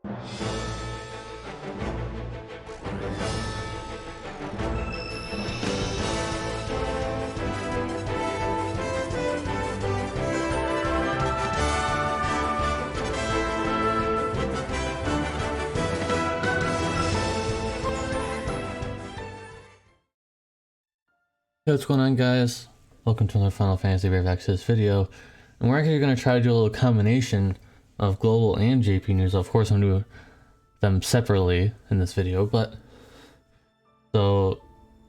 Hey, what's going on, guys? Welcome to another Final Fantasy Brave Exvius video, and we're actually going to try to do a little combination of global and JP news. Of course, I'm doing them separately in this video, but so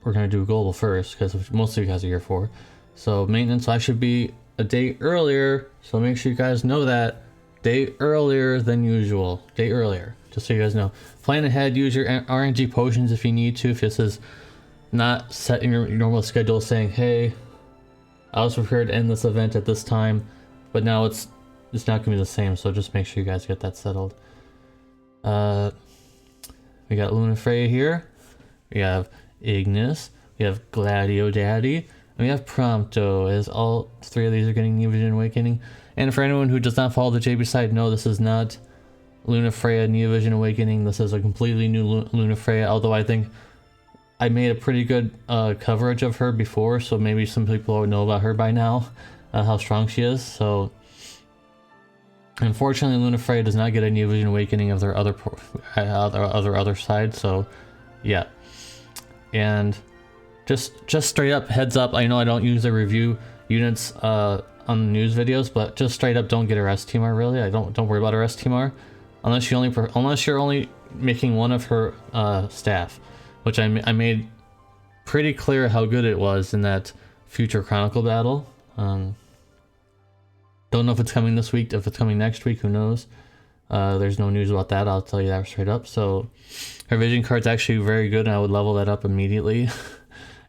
we're going to do global first because most of you guys are here for. So maintenance, I should be a day earlier, so make sure you guys know that day earlier than usual. Day earlier, just so you guys know. Plan ahead. Use your RNG potions if you need to. If this is not set in your normal schedule, saying, hey, I was prepared to end this event at this time, but now it's not gonna be the same, so just make sure you guys get that settled. We got Lunafreya here, we have Ignis, we have Gladio Daddy, and we have Prompto, as all three of these are getting New Vision Awakening. And for anyone who does not follow the JB side, no, this is not Lunafreya New Vision Awakening. This is a completely new Lunafreya, although I think I made a pretty good coverage of her before, so maybe some people know about her by now, how strong she is. So unfortunately, Lunafreya does not get a New Vision Awakening of their other side. So yeah, and just straight up heads up. I know I don't usually review units on news videos, but just straight up, don't get her STMR. Really, don't worry about her STMR unless you're only making one of her staff, which I made pretty clear how good it was in that Future Chronicle battle. Don't know if it's coming this week, if it's coming next week, who knows. There's no news about that, I'll tell you that straight up. So her vision card's actually very good, and I would level that up immediately.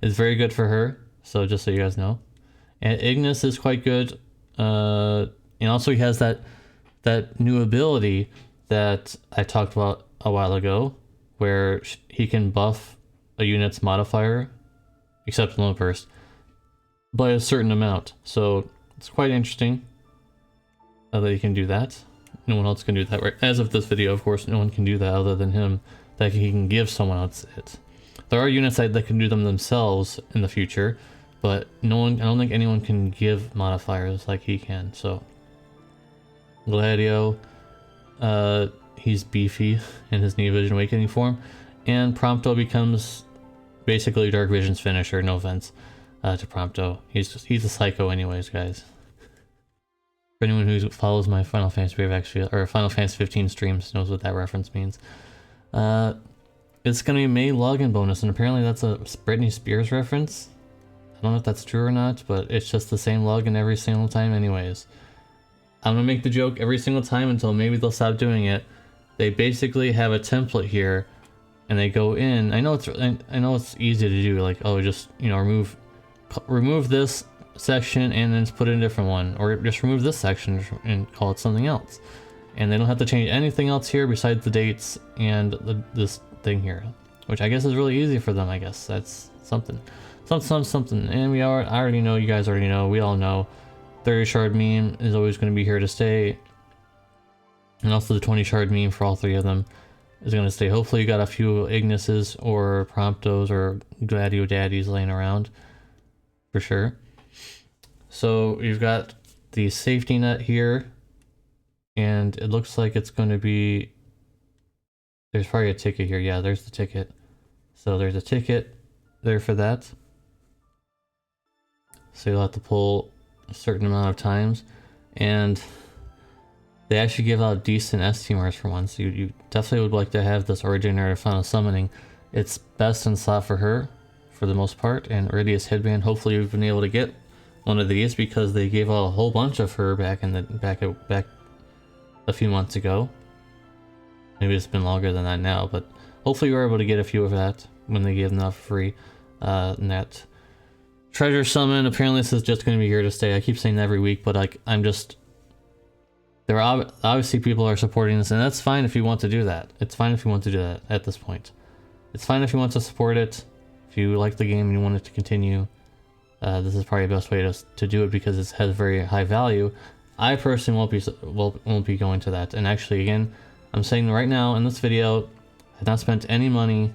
It's very good for her, so just so you guys know. And Ignis is quite good, and also he has that new ability that I talked about a while ago, where he can buff a unit's modifier, except Lone Burst, by a certain amount. So it's quite interesting that he can do that. No one else can do that, right? As of this video, of course, no one can do that other than him, that he can give someone else it. There are units that can do them themselves in the future, but I don't think anyone can give modifiers like he can. So Gladio, he's beefy in his New Vision Awakening form, and Prompto becomes basically Dark Vision's finisher. No offense to Prompto, he's a psycho anyways, guys. For anyone who follows my Final Fantasy Brave Exvius or Final Fantasy 15 streams knows what that reference means. It's gonna be May login bonus, and apparently that's a Britney Spears reference. I don't know if that's true or not, but it's just the same login every single time anyways. I'm gonna make the joke every single time until maybe they'll stop doing it. They basically have a template here, and they go in. I know it's easy to do, like, oh, just, you know, remove this section and then just put in a different one, or just remove this section and call it something else, and they don't have to change anything else here besides the dates and this thing here, which I guess is really easy for them. I guess that's something. And I already know, you guys already know, we all know 30 shard meme is always going to be here to stay, and also the 20 shard meme for all three of them is going to stay. Hopefully you got a few Ignises or Promptos or Gladio Daddies laying around for sure. So you've got the safety net here, and it looks like it's going to be, there's probably a ticket here. Yeah, there's the ticket. So there's a ticket there for that. So you'll have to pull a certain amount of times, and they actually give out decent STMRs for once. So you definitely would like to have this Originator Final Summoning. It's best in slot for her for the most part, and Iridius Headband. Hopefully you've been able to get one of these, because they gave out a whole bunch of her back a few months ago. Maybe it's been longer than that now, but hopefully you were able to get a few of that when they gave them out for free. And that treasure summon, apparently this is just going to be here to stay. I keep saying that every week, but like, there are obviously people are supporting this, and that's fine if you want to do that. It's fine if you want to do that at this point. It's fine if you want to support it. If you like the game and you want it to continue, this is probably the best way to do it, because it has very high value. I personally won't be going to that. And actually, again, I'm saying right now in this video, I've not spent any money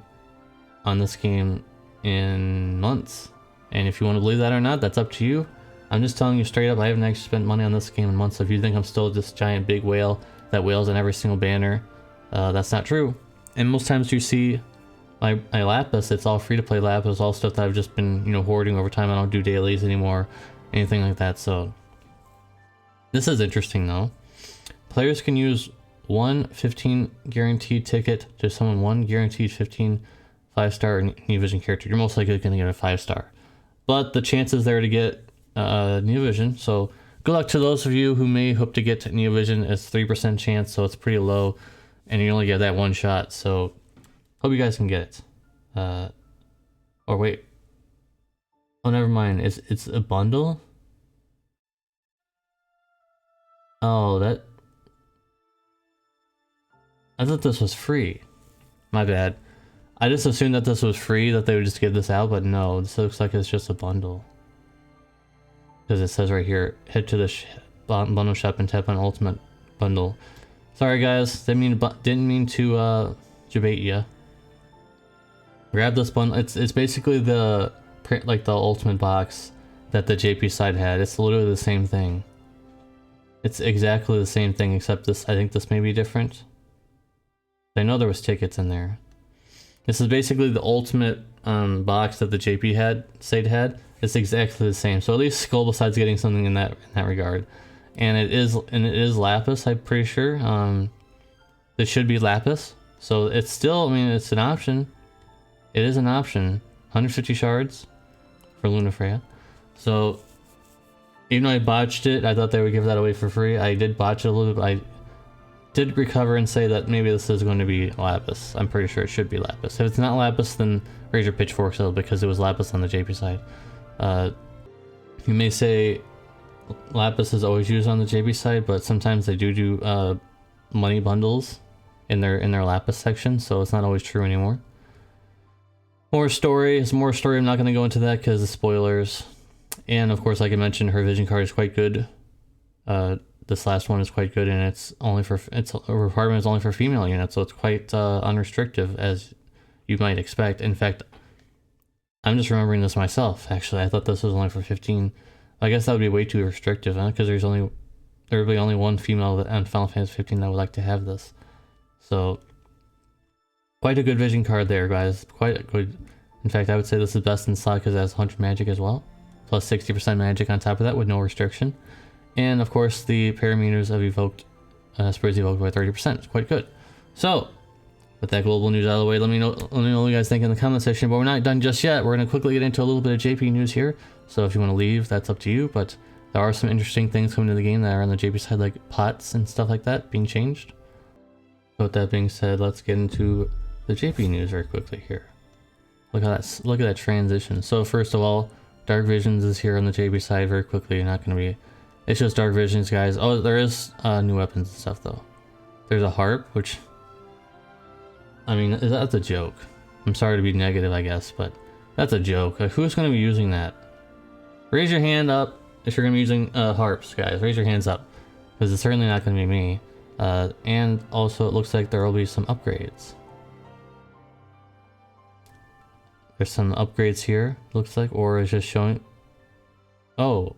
on this game in months. And if you want to believe that or not, that's up to you. I'm just telling you straight up, I haven't actually spent money on this game in months. So if you think I'm still this giant big whale that whales on every single banner, that's not true. And most times you see my Lapis, it's all free to play Lapis, all stuff that I've just been, you know, hoarding over time. I don't do dailies anymore, anything like that. So this is interesting though. Players can use one 15 guaranteed ticket to summon one guaranteed 15 5-star New Vision character. You're most likely going to get a 5-star, but the chances there to get New Vision. So good luck to those of you who may hope to get New Vision. It's 3% chance, so it's pretty low, and you only get that one shot. So hope you guys can get it. Or wait, oh never mind. It's a bundle. Oh, I thought this was free. My bad. I just assumed that this was free, that they would just give this out, but no, this looks like it's just a bundle. Because it says right here, head to the bundle shop and tap on Ultimate Bundle. Sorry guys, didn't mean to debate ya. Grab this bundle. It's basically the like the Ultimate box that the JP side had. It's literally the same thing. It's exactly the same thing, except this. I think this may be different. I know there was tickets in there. This is basically the Ultimate box that the JP side had. It's exactly the same. So at least Skull besides getting something in that regard. And it is Lapis, I'm pretty sure. It should be Lapis. So it's still, I mean, it's an option. It is an option. 150 shards for Lunafreya. So even though I botched it, I thought they would give that away for free. I did botch it a little bit, but I did recover and say that maybe this is going to be Lapis. I'm pretty sure it should be Lapis. If it's not Lapis, then raise your pitchforks out because it was Lapis on the JP side. You may say Lapis is always used on the JP side, but sometimes they do money bundles in their Lapis section, so it's not always true anymore. More story. I'm not going to go into that because of spoilers. And of course, like I mentioned, her vision card is quite good. This last one is quite good, and it's a requirement is only for female units, so it's quite unrestrictive as you might expect. In fact, I'm just remembering this myself. Actually, I thought this was only for 15. I guess that would be way too restrictive, huh? Because there would be only one female on Final Fantasy 15 that would like to have this. So quite a good vision card there, guys. Quite a good. In fact, I would say this is best in slot because it has 100 magic as well, plus 60% magic on top of that with no restriction. And of course, the parameters of evoked spurs evoked by 30%. It's quite good. So, with that global news out of the way, let me know what you guys think in the comment section. But we're not done just yet. We're gonna quickly get into a little bit of JP news here. So if you want to leave, that's up to you. But there are some interesting things coming to the game that are on the JP side, like pots and stuff like that being changed. So with that being said, let's get into the JP news very quickly here. Look at that transition. So first of all, Dark Visions is here on the JP side very quickly. You're not gonna be. It's just Dark Visions, guys. Oh, there is new weapons and stuff, though. There's a harp, which... I mean, that's a joke. I'm sorry to be negative, I guess, but that's a joke. Like, who's going to be using that? Raise your hand up if you're going to be using harps, guys. Raise your hands up. Because it's certainly not going to be me. And also, it looks like there will be some upgrades. There's some upgrades here, looks like, or it's just showing... Oh...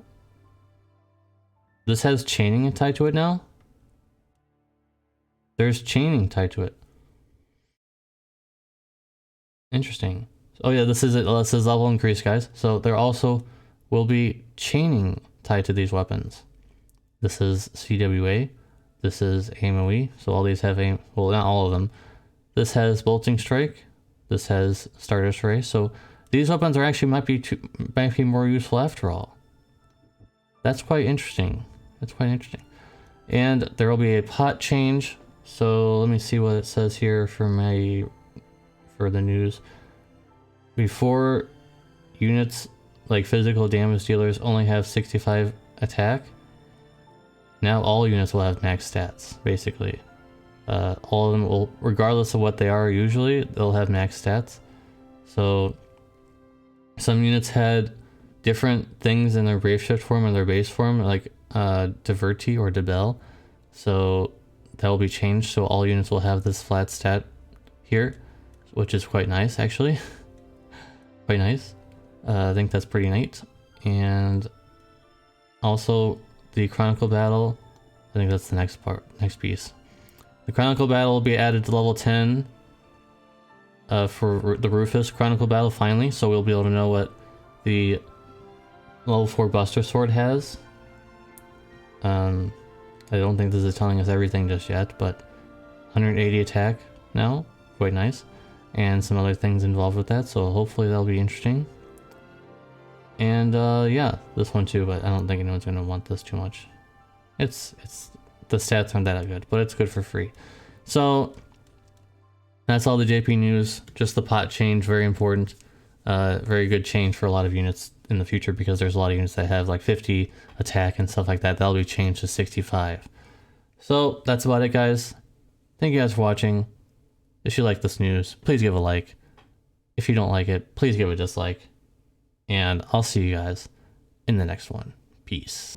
This has chaining tied to it now? There's chaining tied to it. Interesting. Oh yeah, this is it. This is level increase, guys. So there also will be chaining tied to these weapons. This is CWA. This is AMOE. So all these have aim. Well, not all of them. This has Bolting Strike. This has Stardust Ray. So these weapons are actually might be more useful after all. That's quite interesting. That's quite interesting. And there will be a pot change. So let me see what it says here for the news. Before, units like physical damage dealers only have 65 attack. Now all units will have max stats, basically. All of them will, regardless of what they are usually, they'll have max stats. So some units had different things in their Brave Shift form and their base form, like Diverti or Debel. So that will be changed, so all units will have this flat stat here, which is quite nice actually. Quite nice. I think that's pretty neat. And also the Chronicle Battle, I think that's the next piece. The Chronicle Battle will be added to level 10 for the Rufus Chronicle Battle finally, so we'll be able to know what the level 4 Buster Sword has. I don't think this is telling us everything just yet, but 180 attack now, quite nice. And some other things involved with that, so hopefully that'll be interesting. And yeah, this one too, but I don't think anyone's gonna want this too much. It's the stats aren't that good, but it's good for free. So that's all the JP news. Just the pot change, very important. Very good change for a lot of units in the future, because there's a lot of units that have like 50 attack and stuff like that. That'll be changed to 65. So that's about it, guys. Thank you guys for watching. If you like this news, please give a like. If you don't like it, please give a dislike. And I'll see you guys in the next one. Peace.